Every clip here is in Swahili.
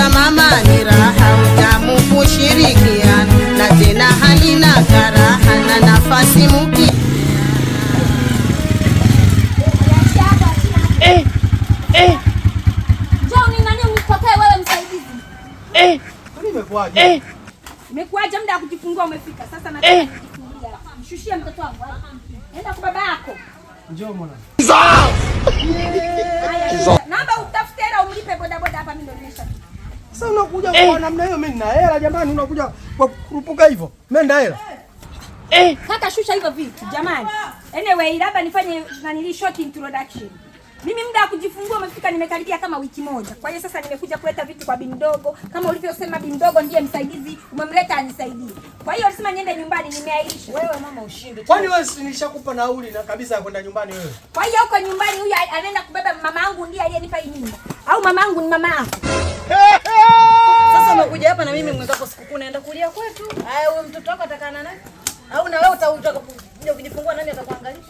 la mama ni raha, utamu kushirikiana, na tena halina karaha na nafasi muki. Njoo ni nani unitokee wewe msaidizi? Nimekuaje? Nimekuaje muda wa kujifungua umefika. Sasa nataka kujifungulia. Mshushie mtoto wangu. Nenda kwa baba yako. Njoo mwana. Naomba utafute hela umlipe boda boda hapa, mimi ndo nimesha. Sasa unakuja kwa namna hiyo, mimi nina hela jamani, unakuja kwa kurupuka hivyo. Mimi nina hela. Kaka shusha hivyo vitu jamani. Anyway, labda nifanye nanili short introduction. Mimi muda wa kujifungua umefika, nimekaribia kama wiki moja. Kwa hiyo sasa nimekuja kuleta vitu kwa Bimdogo. Kama ulivyosema Bimdogo ndiye msaidizi, umemleta anisaidie. Kwa hiyo ulisema niende nyumbani, nimeahirisha. Wewe mama ushinde. Kwani wewe nilishakupa nauli na kabisa kwenda nyumbani wewe? Kwa hiyo huko nyumbani huyu anaenda kubeba mama yangu, ndiye aliyenipa hii mimba. Au mama yangu ni mama yako? Sasa umekuja hapa na mimi mwenzako sikukuu naenda kulia kwetu. Haya wewe mtoto wako atakana naye? Au na wewe utaka kuja kujifungua, nani atakuangalia?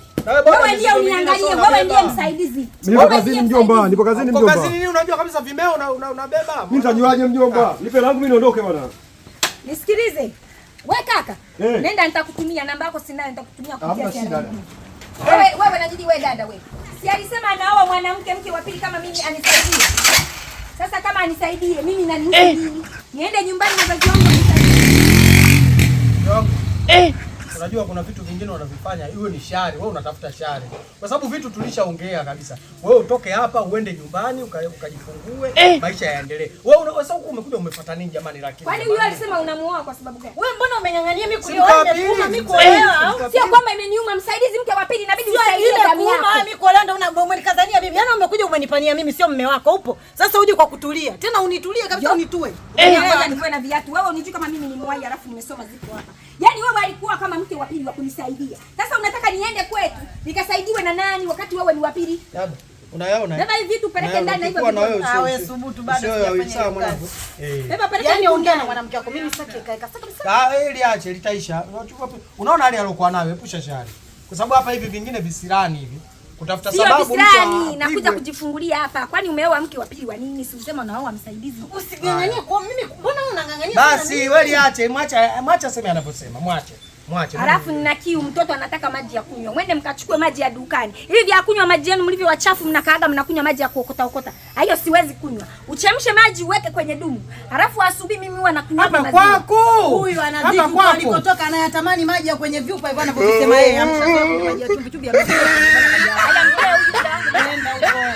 Wewe ndiye uniangalie, wewe ndiye msaidizi. Nipo kazini mjomba, nipo kazini mjomba. Kwa kazini nini unajua kabisa vimeo unabeba? Mimi nitajuaje mjomba? Nipe langu mimi niondoke bwana. Nisikilize. Wewe kaka, nenda nitakutumia namba yako, sina nitakutumia kupitia simu. Wewe najidi wewe dada wewe. Si alisema anaoa mwanamke mke wa pili kama mimi anisaidie. Sasa kama anisaidie mimi na nini? Niende nyumbani na wazazi wangu anisaidie. Unajua kuna vitu vingine unavifanya iwe ni shari, wewe unatafuta shari. Kwa sababu vitu tulishaongea kabisa. Wewe utoke hapa uende nyumbani ukajifungue, maisha yaendelee. Wewe sasa huko umekuja umefuata nini jamani lakini? Kwani huyo alisema unamuoa kwa sababu gani? Wewe mbona umeng'ang'ania mimi kuoa? Nimekuma mimi kuolewa. Sio kwamba imeniuma, msaidizi mke wa pili inabidi usaidie damu yako. Mimi kuolewa ndo umenikazania mimi. Yaani umekuja umenipania mimi, sio mume wako upo. Sasa uje kwa kutulia. Tena unitulie kabisa, unitue. Ngoja niwe na viatu. Wewe unijui kama mimi ni mwai alafu nimesoma zipo hapa. Yaani wewe alikuwa kama mke wa pili wa kunisaidia. Sasa unataka niende kwetu nikasaidiwe na nani wakati wewe ni wa pili? Unayaona? Beba hivi vitu peleke ndani na hivyo. Wewe thubutu bado sijafanya mwanangu. Beba peleke. Yaani ongea na mwanamke wako, mimi sitaki kaeka. Sasa kabisa. Ili ache litaisha. Unaona hali alokuwa nayo, epusha shari. Kwa sababu hapa hivi vingine visirani hivi. Kutafuta sababu mtu nakuja kujifungulia hapa. Kwani umeoa mke wa pili wa nini? Si usema unaoa msaidizi. Usiganganie kwa mimi. Mbona unangangania? Basi wewe liache, mwacha sema anavyosema. Mwache. Alafu nina kiu, mtoto anataka maji ya kunywa. Mwende mkachukue maji ya dukani. Hivi vya kunywa maji yenu mlivyo wachafu, mnakaaga mnakunywa maji ya kuokota. Hayo siwezi kunywa. Uchemshe maji uweke kwenye dumu. Alafu asubuhi mimi huwa nakunywa maji. Hapa kwako. Huyu anazidi alikotoka anayatamani maji ya kwenye vyupa hivyo anavyosema yeye. Amshazoea kunywa maji ya chumvi ya. Haya mzee huyu.